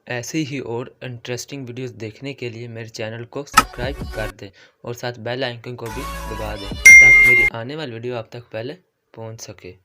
ऐसी ही और interesting videos देखने के लिए मेरे चैनल को सब्सक्राइब कर दें और साथ बेल आइकन को भी दबा दें ताकि मेरी आने वाली वीडियो आप तक पहले पहुंच सके।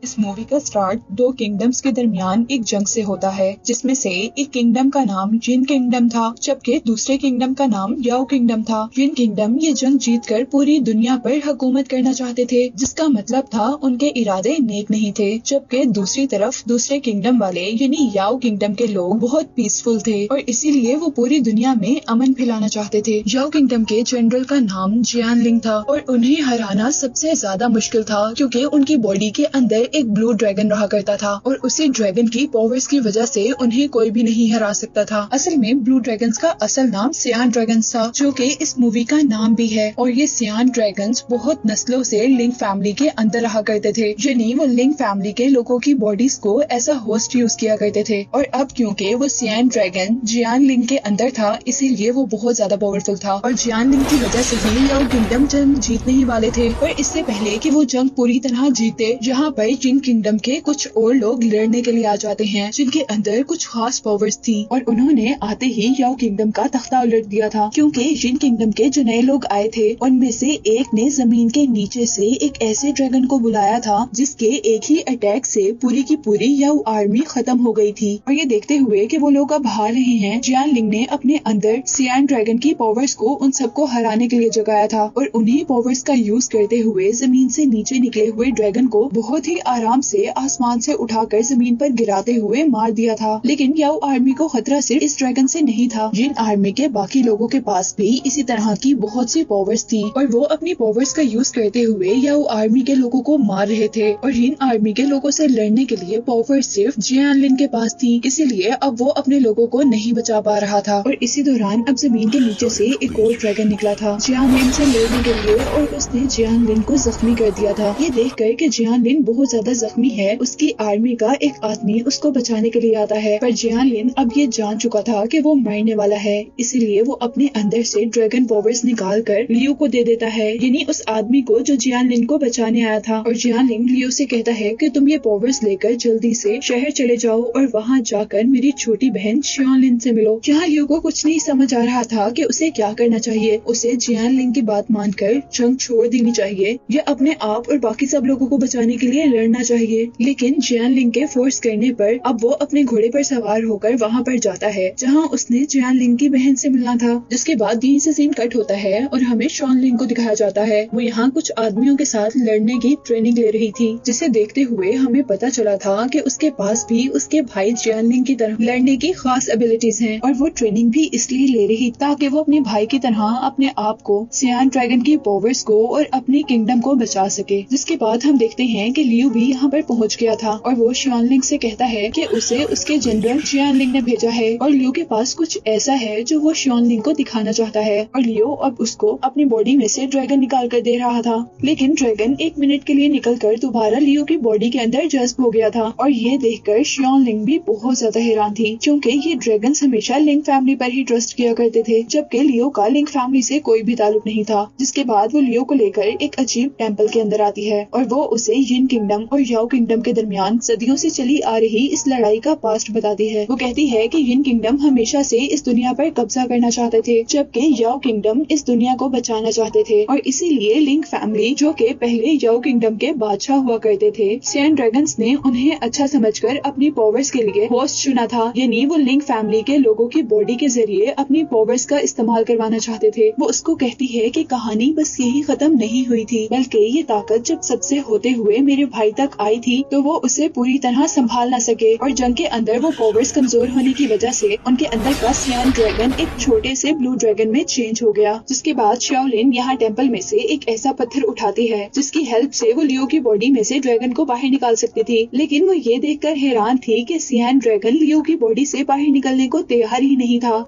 इस मूवी का स्टार्ट दो किंगडम्स के दरमियान एक जंग से होता है, जिसमें से एक किंगडम का नाम जिन किंगडम था, जबकि दूसरे किंगडम का नाम याओ किंगडम था। जिन किंगडम ये जंग जीतकर पूरी दुनिया पर हुकूमत करना चाहते थे, जिसका मतलब था उनके इरादे नेक नहीं थे। जबकि दूसरी तरफ दूसरे किंगडम वाले यानी याओ किंगडम के लोग बहुत पीसफुल थे और इसीलिए वो पूरी दुनिया में अमन फैलाना चाहते थे। याओ किंगडम के जनरल का नाम जियानलिंग था और उन्हें हराना सबसे ज्यादा मुश्किल था, क्योंकि उनकी बॉडी के अंदर एक ब्लू ड्रैगन रहा करता था और उसी ड्रैगन की पावर्स की वजह से उन्हें कोई भी नहीं हरा सकता था। असल में ब्लू ड्रैगन्स का असल नाम सियान ड्रैगन्स था, जो कि इस मूवी का नाम भी है। और ये सियान ड्रैगन्स बहुत नस्लों से लिंग फैमिली के अंदर रहा करते थे, यानी वो लिंग फैमिली के लोगों की बॉडीज को एज अ होस्ट यूज किया करते थे। और अब क्योंकि वो सियान ड्रैगन जियान लिंग के अंदर था, इसीलिए वो बहुत ज्यादा पावरफुल था और जियान लिंग की वजह से ही याओ किंगडम जंग जीतने ही वाले थे। और इससे पहले कि वो जंग पूरी तरह जीते, यहाँ पर जिन किंगडम के कुछ और लोग लड़ने के लिए आ जाते हैं, जिनके अंदर कुछ खास पावर्स थी और उन्होंने आते ही याओ किंगडम का तख्ता उलट दिया था। क्योंकि जिन किंगडम के जो नए लोग आए थे, उनमें से एक ने जमीन के नीचे से एक ऐसे ड्रैगन को बुलाया था जिसके एक ही अटैक से पूरी की पूरी याओ आर्मी खत्म हो गई थी। और ये देखते हुए कि वो लोग अब हार रहे हैं, जियान लिंग ने अपने अंदर सियान ड्रैगन की पावर्स को उन सबको हराने के लिए जगाया था और उन्हीं पावर्स का यूज करते हुए जमीन से नीचे निकले हुए ड्रैगन को बहुत ही आराम से आसमान से उठाकर जमीन पर गिराते हुए मार दिया था। लेकिन याओ आर्मी को खतरा सिर्फ इस ड्रैगन से नहीं था, जिन आर्मी के बाकी लोगों के पास भी इसी तरह की बहुत सी पावर्स थी और वो अपनी पावर्स का यूज करते हुए याओ आर्मी के लोगों को मार रहे थे। और जिन आर्मी के लोगों से लड़ने के लिए पावर सिर्फ जियानलिन के पास थी, इसीलिए अब वो अपने लोगों को नहीं बचा पा रहा था। और इसी दौरान अब जमीन के नीचे से एक और ड्रैगन निकला था जियानलिन से लड़ने के लिए और उसने जियानलिन को जख्मी कर दिया था। ये देख कर कि जियानलिन बहुत ज्यादा जख्मी है, उसकी आर्मी का एक आदमी उसको बचाने के लिए आता है, पर जियानलिन अब ये जान चुका था कि वो मरने वाला है, इसीलिए वो अपने अंदर से ड्रैगन पावर्स निकाल कर लियो को दे देता है, यानी उस आदमी को जो जियानलिन को बचाने आया था। और जियानलिन लियो से कहता है कि तुम ये पावर्स लेकर जल्दी से शहर चले जाओ और वहाँ जाकर मेरी छोटी बहन जियानलिन से मिलो। जहाँ लियो को कुछ नहीं समझ आ रहा था कि उसे क्या करना चाहिए, उसे जियानलिन की बात मानकर जंग छोड़ देनी चाहिए या अपने आप और बाकी सब लोगों को बचाने के लिए लड़ना चाहिए। लेकिन जियानलिन के फोर्स करने पर अब वो अपने घोड़े पर सवार होकर वहाँ पर जाता है जहाँ उसने जियानलिन की बहन से मिलना था। जिसके बाद यहीं से सीन कट होता है और हमें शॉनलिन को दिखाया जाता है। वो यहाँ कुछ आदमियों के साथ लड़ने की ट्रेनिंग ले रही थी, जिसे देखते हुए हमें पता चला था कि उसके पास भी उसके भाई जियानलिन की तरह लड़ने की खास एबिलिटीज हैं और वो ट्रेनिंग भी इसलिए ले रही ताकि वो अपने भाई की तरह अपने आप को सियान ड्रैगन की पावर्स को और अपनी किंगडम को बचा सके। जिसके बाद हम देखते हैं कि लियो भी यहाँ पर पहुँच गया था और वो शॉनलिन से कहता है कि उसे उसके जनरल जियानलिन ने भेजा है और लियो के पास कुछ ऐसा है जो वो शॉनलिन को दिखाना चाहता है। और लियो अब उसको अपनी बॉडी में से ड्रैगन निकाल कर दे रहा था, लेकिन ड्रैगन एक मिनट के लिए निकलकर दोबारा लियो की बॉडी के अंदर जज्ब हो गया था। और ये देखकर शॉनलिन भी बहुत ज्यादा हैरान थी, क्योंकि ये ड्रैगन्स हमेशा लिंग फैमिली पर ही ट्रस्ट किया करते थे, जबकि लियो का लिंग फैमिली से कोई भी ताल्लुक नहीं था। जिसके बाद वो लियो को लेकर एक अजीब टेम्पल के अंदर आती है और वो उसे जिन किंगडम और याओ किंगडम के दरमियान सदियों से चली आ रही इस लड़ाई का पास्ट बताती है। वो कहती है कि जिन किंगडम हमेशा से इस दुनिया पर कब्जा करना चाहते थे, जबकि याओ किंगडम इस दुनिया को बचाना चाहते थे और इसीलिए लिंग फैमिली, जो कि पहले याओ किंगडम के बादशाह हुआ करते थे, सियान ड्रैगन्स ने उन्हें अच्छा समझकर अपनी पावर्स के लिए होस्ट चुना था, यानी वो लिंग फैमिली के लोगों की बॉडी के जरिए अपनी पावर्स का इस्तेमाल करवाना चाहते थे। वो उसको कहती है कि कहानी बस यही खत्म नहीं हुई थी, बल्कि ये ताकत जब सबसे होते हुए मेरे भाई तक आई थी तो वो उसे पूरी तरह संभाल न सके और जंग के अंदर वो पावर्स कमजोर होने की वजह से उनके अंदर का सियान ड्रैगन एक छोटे से ब्लू ड्रैगन में चेंज हो गया। जिसके बाद शाओलिन यहाँ टेम्पल में से एक ऐसा पत्थर उठाती है जिसकी हेल्प से वो लियो की बॉडी में से ड्रैगन को बाहर निकाल सकती थी, लेकिन वो ये देखकर हैरान थी कि सियान ड्रैगन लियो की बॉडी से बाहर निकलने को तैयार ही नहीं था।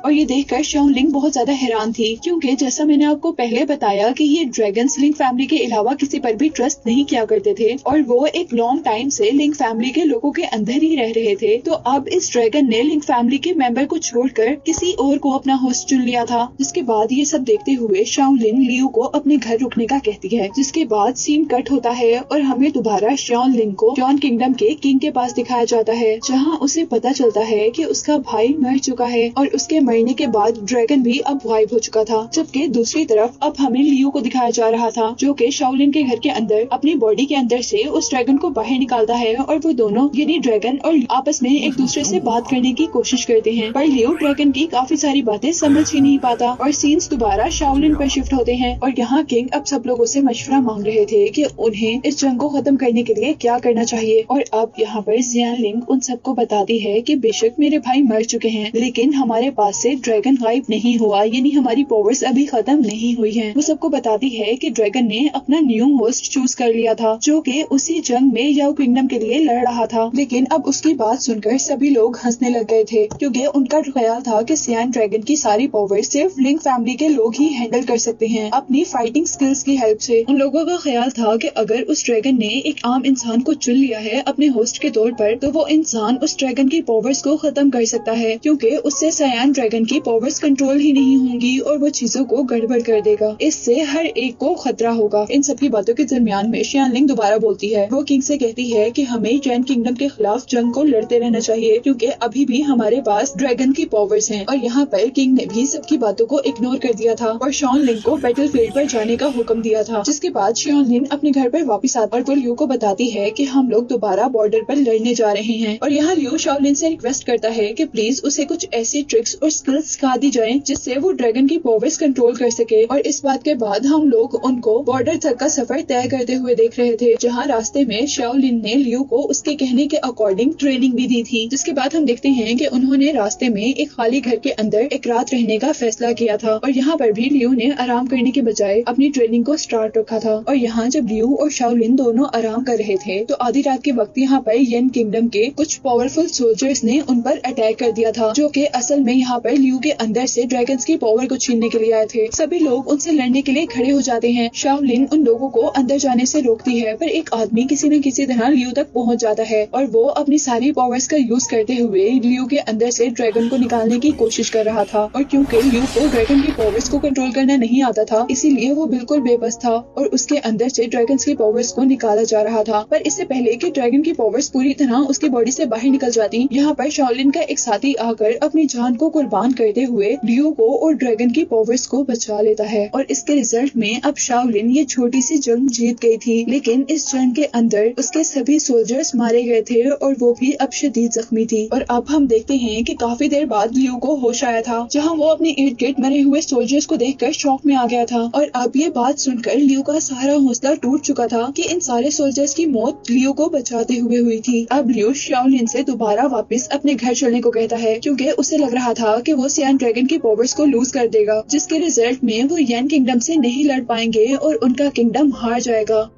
और ये देखकर शाओलिन बहुत ज्यादा हैरान थी, क्योंकि जैसा मैंने आपको पहले बताया कि ये ड्रैगन्स लिंग फैमिली के अलावा किसी पर भी ट्रस्ट नहीं किया करते थे और वो एक लॉन्ग टाइम से लिंग फैमिली के लोगों के अंदर ही रह रहे थे। तो अब इस ड्रैगन ने लिंग फैमिली के मेंबर को छोड़कर किसी और को अपना होस्ट चुन लिया था। जिसके बाद ये सब देखते हुए शाओलिन लियू को अपने घर रुकने का कहती है, जिसके बाद सीन कट होता है और हमें दोबारा शाओलिन को जॉन किंगडम के किंग के पास दिखाया जाता है, जहाँ उसे पता चलता है कि उसका भाई मर चुका है और उसके मरने के बाद ड्रैगन भी अब गायब हो चुका था। जबकि दूसरी तरफ अब हमें लियू को दिखाया जा रहा था, जो कि शाओलिन के घर के अंदर अपनी बॉडी के अंदर से उस ड्रैगन को बाहर निकालता है और वो दोनों यानी ड्रैगन और आपस में एक दूसरे से बात करने की कोशिश करते हैं। पर लियू ड्रैगन की काफी सारी बातें समझ ही नहीं पाता और सीन्स दोबारा शाओलिन पर शिफ्ट होते हैं और यहाँ किंग अब सब लोगों से मशवरा मांग रहे थे कि उन्हें इस जंग को खत्म करने के लिए क्या करना चाहिए। और अब यहाँ पर जियानलिंग उन सबको बताती है कि बेशक मेरे भाई मर चुके हैं, लेकिन हमारे पास से ड्रैगन गायब नहीं हुआ, यानी हमारी पावर्स अभी खत्म नहीं हुई हैं। वो सबको बताती है कि ड्रैगन ने अपना न्यू होस्ट चूज कर लिया था, जो कि उसी जंग में याओ किंगडम के लिए लड़ रहा था। लेकिन अब उसकी बात सुनकर सभी लोग हंसने लग गए थे, क्योंकि उनका ख्याल था कि सियान ड्रैगन की सारी पावर्स सिर्फ लिंग फैमिली के लोग ही हैंडल कर सकते हैं अपनी फाइटिंग स्किल्स की हेल्प से। उन लोगों का ख्याल था कि अगर उस ड्रैगन ने एक आम इंसान को चुन लिया है अपने होस्ट के तौर पर, तो वो इंसान उस ड्रैगन की पावर्स को खत्म कर सकता है, क्योंकि उससे सियान ड्रैगन की पावर्स कंट्रोल ही नहीं होंगी और वो चीजों को गड़बड़ कर देगा। इससे हर एक को खतरा होगा। इन सब की बातों के दरमियान में जियानलिंग दोबारा बोलती है। वो किंग से कहती है कि हमें जैन किंगडम के खिलाफ जंग को लड़ते रहना चाहिए, क्योंकि अभी भी हमारे पास ड्रैगन की पावर्स हैं। और यहाँ पर किंग ने भी सबकी बातों को इग्नोर कर दिया था और शाओलिन को बैटलफील्ड पर जाने का हुक्म दिया था। जिसके बाद शाओलिन अपने घर पर वापस आकर वो लियू को बताती है कि हम लोग दोबारा बॉर्डर पर लड़ने जा रहे हैं। और यहाँ लियू शाओलिन से रिक्वेस्ट करता है कि प्लीज उसे कुछ ऐसी ट्रिक्स और स्किल्स सिखा दी जाएं जिससे वो ड्रैगन की पावर्स कंट्रोल कर सके। और इस बात के बाद हम लोग उनको बॉर्डर तक का सफर तय करते हुए देख रहे थे, जहाँ रास्ते में शाओलिन ने लियू को उसके कहने के अकॉर्डिंग ट्रेनिंग भी दी थी। जिसके बाद हम देखते हैं कि उन्होंने रास्ते में एक खाली घर के अंदर एक रात रहने का फैसला किया था और यहाँ पर भी लियू ने आराम करने के बजाय अपनी ट्रेनिंग को स्टार्ट रखा था। और यहाँ जब लियू और शाओलिन दोनों आराम कर रहे थे तो आधी रात के वक्त यहाँ पर येन किंगडम के कुछ पावरफुल सोल्जर्स ने उन पर अटैक कर दिया था, जो कि असल में यहाँ पर लियू के अंदर से ड्रैगन्स की पावर को छीनने के लिए आए थे। सभी लोग उनसे लड़ने के लिए खड़े हो जाते हैं। शाओलिन उन लोगों को अंदर जाने से रोकती है, पर एक आदमी किसी न किसी तरह लियू तक पहुँच जाता है और वो अपनी सारी पावर्स का यूज करते हुए लियू के अंदर से ड्रैगन को निकालने की कोशिश कर रहा था। और क्योंकि लियू को ड्रैगन की पावर्स को कंट्रोल करना नहीं आता था, इसीलिए वो बिल्कुल बेबस था और उसके अंदर से ड्रैगन्स की पावर्स को निकाला जा रहा था। पर इससे पहले कि ड्रैगन की पावर्स पूरी तरह उसकी बॉडी से बाहर निकल जाती, यहाँ पर शाओलिन का एक साथी आकर अपनी जान को कुर्बान करते हुए लियू को और ड्रैगन की पावर्स को बचा लेता है। और इसके रिजल्ट में अब शाओलिन ये छोटी सी जंग जीत गई थी, लेकिन इस जंग के अंदर उसके सभी सोल्जर्स मारे गए थे और वो भी अब शदीद जख्मी थी। और अब हम देखते हैं कि काफी देर बाद लियू को होश आया था, जहाँ वो अपने इर्द गिर्द मरे हुए सोल्जर्स को देखकर शॉक में आ गया था। और अब ये बात सुनकर लियू का सारा हौसला टूट चुका था कि इन सारे सोल्जर्स की मौत लियू को बचाते हुए हुई थी। अब लियू शाओलिन से दोबारा वापस अपने घर चलने को कहता है, क्योंकि उसे लग रहा था कि वो सियान ड्रैगन की पावर्स को लूज कर देगा, जिसके रिजल्ट में वो येन किंगडम से नहीं लड़ पाएंगे और उनका किंगडम हार जाएगा।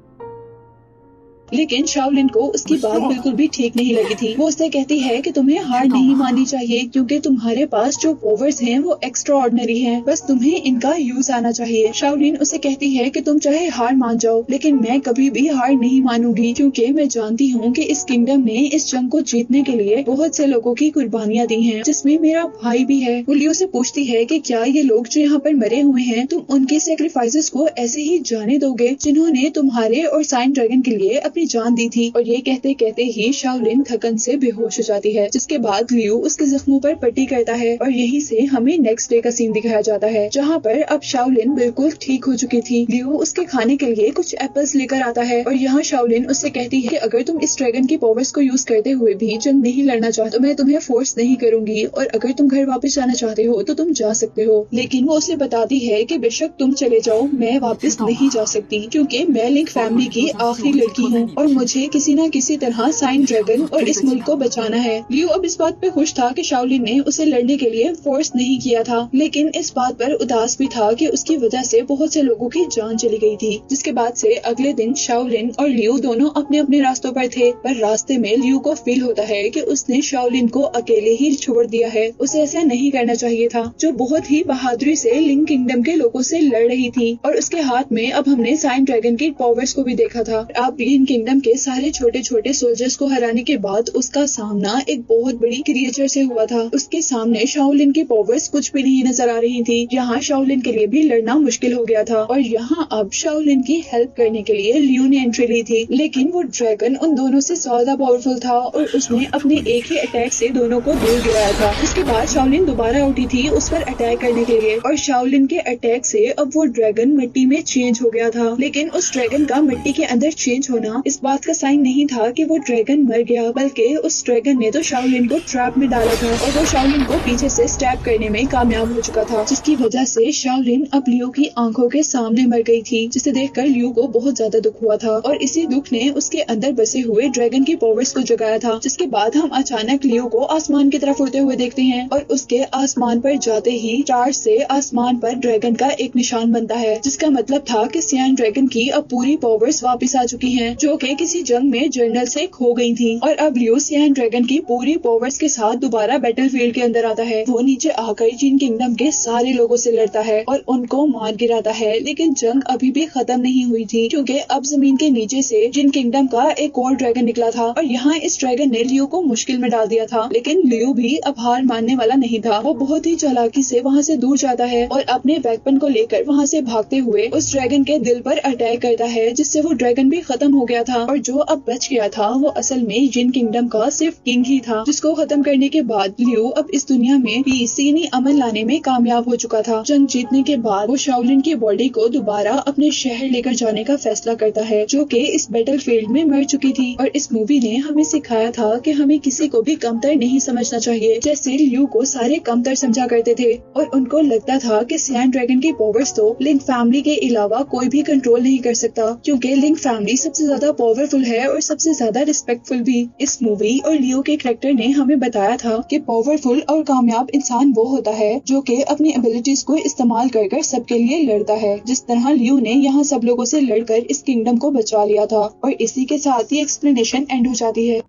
लेकिन शाओलिन को उसकी बात बिल्कुल भी ठीक नहीं लगी थी। वो उससे कहती है कि तुम्हें हार नहीं माननी चाहिए, क्योंकि तुम्हारे पास जो पावर्स हैं वो एक्स्ट्रा ऑर्डिनरी हैं, बस तुम्हें इनका यूज आना चाहिए। शाओलिन उसे कहती है कि तुम चाहे हार मान जाओ, लेकिन मैं कभी भी हार नहीं मानूंगी, क्योंकि मैं जानती हूँ कि इस किंगडम ने इस जंग को जीतने के लिए बहुत से लोगों की कुर्बानियां दी हैं, जिसमें मेरा भाई भी है। वो लियू से पूछती है कि क्या ये लोग जो यहाँ पर मरे हुए हैं, तुम उनके सेक्रीफाइसेस को ऐसे ही जाने दोगे जिन्होंने तुम्हारे और साइन ड्रैगन के लिए अपनी जान दी थी। और ये कहते कहते ही शाओलिन थकन से बेहोश हो जाती है, जिसके बाद लियू उसके जख्मों पर पट्टी करता है और यहीं से हमें नेक्स्ट डे का सीन दिखाया जाता है, जहाँ पर अब शाओलिन बिल्कुल ठीक हो चुकी थी। लियू उसके खाने के लिए कुछ एप्पल्स लेकर आता है और यहाँ शाओलिन उससे कहती है कि अगर तुम इस ड्रैगन की पावर्स को यूज करते हुए भी जंग नहीं लड़ना चाहते तो मैं तुम्हें फोर्स नहीं करूंगी, और अगर तुम घर वापस जाना चाहते हो तो तुम जा सकते हो। लेकिन वो उसे बताती है कि बेशक तुम चले जाओ, मैं वापस नहीं जा सकती, क्योंकि मैं लिंक फैमिली की आखिरी लड़की हूँ और मुझे किसी न किसी तरह साइन ड्रैगन और इस मुल्क को बचाना है। लियो अब इस बात पे खुश था कि शाओलिन ने उसे लड़ने के लिए फोर्स नहीं किया था, लेकिन इस बात पर उदास भी था कि उसकी वजह से बहुत से लोगों की जान चली गई थी। जिसके बाद से अगले दिन शाओलिन और लियो दोनों अपने अपने रास्तों पर थे, पर रास्ते में लियो को फील होता है कि उसने शाओलिन को अकेले ही छोड़ दिया है। उसे ऐसा नहीं करना चाहिए था, जो बहुत ही बहादुरी से लिंक किंगडम के लोगों से लड़ रही थी। और उसके हाथ में अब हमने साइन ड्रैगन की पावर्स को भी देखा था। अब लिंक किंगडम के सारे छोटे छोटे सोल्जर्स को हराने के बाद उसका सामना एक बहुत बड़ी क्रिएचर से हुआ था। उसके सामने शाओलिन की पावर्स कुछ भी नहीं नजर आ रही थी। यहाँ शाओलिन के लिए भी लड़ना मुश्किल हो गया था और यहाँ अब शाओलिन की हेल्प करने के लिए लियो ने एंट्री ली थी, लेकिन वो ड्रैगन उन दोनों से ज्यादा पावरफुल था और उसने अपने एक ही अटैक से दोनों को दूर गिराया था। उसके बाद शाओलिन दोबारा उठी थी उस पर अटैक करने के लिए और शाओलिन के अटैक से अब वो ड्रैगन मिट्टी में चेंज हो गया था। लेकिन उस ड्रैगन का मिट्टी के अंदर चेंज होना इस बात का साइन नहीं था कि वो ड्रैगन मर गया, बल्कि उस ड्रैगन ने तो शाओलिन को ट्रैप में डाला था और वो शाओलिन को पीछे से स्टैब करने में कामयाब हो चुका था, जिसकी वजह से शाओलिन अब लियो की आंखों के सामने मर गई थी, जिसे देखकर लियो को बहुत ज्यादा दुख हुआ था और इसी दुख ने उसके अंदर बसे हुए ड्रैगन की पावर्स को जगाया था। जिसके बाद हम अचानक लियो को आसमान की तरफ उड़ते हुए देखते हैं और उसके आसमान पर जाते ही स्टार से आसमान पर ड्रैगन का एक निशान बनता है, जिसका मतलब था कि सियान ड्रैगन की अब पूरी पावर्स वापस आ चुकी हैं, जो कि किसी जंग में जर्नल से खो गई थी। और अब लियो सियान ड्रैगन की पूरी पावर्स के साथ दोबारा बैटलफील्ड के अंदर आता है। वो नीचे आकर जिन किंगडम के सारे लोगों से लड़ता है और उनको मार गिराता है, लेकिन जंग अभी भी खत्म नहीं हुई थी, क्योंकि अब जमीन के नीचे से जिन किंगडम का एक और ड्रैगन निकला था और यहाँ इस ड्रैगन ने लियो को मुश्किल में डाल दिया था। लेकिन लियो भी अब हार मानने वाला नहीं था। वो बहुत ही चालाकी से वहाँ से दूर जाता है और अपने वेपन को लेकर वहाँ से भागते हुए उस ड्रैगन के दिल पर अटैक करता है, जिससे वो ड्रैगन भी खत्म हो गया था और जो अब बच गया था वो असल में जिन किंगडम का सिर्फ किंग ही था, जिसको खत्म करने के बाद लियो अब इस दुनिया में पीस यानी अमन लाने में कामयाब हो चुका था। जंग जीतने के बाद वो शाओलिन की बॉडी को दोबारा अपने शहर लेकर जाने का फैसला करता है, जो कि इस बैटलफील्ड में मर चुकी थी। और इस मूवी ने हमें सिखाया था कि हमें किसी को भी कमतर नहीं समझना चाहिए। जैसे लियो को सारे कमतर समझा करते थे और उनको लगता था कि सियान ड्रैगन की पावर्स तो लिंक फैमिली के अलावा कोई भी कंट्रोल नहीं कर सकता, क्योंकि लिंक फैमिली सबसे ज्यादा पावरफुल है और सबसे ज्यादा रिस्पेक्टफुल भी। इस मूवी और लियो के कैरेक्टर ने हमें बताया था कि पावरफुल और कामयाब इंसान वो होता है जो कि अपनी एबिलिटीज को इस्तेमाल कर सबके लिए लड़ता है, जिस तरह लियो ने यहाँ सब लोगों से लड़कर इस किंगडम को बचा लिया था। और इसी के साथ ही एक्सप्लेनेशन एंड हो जाती है।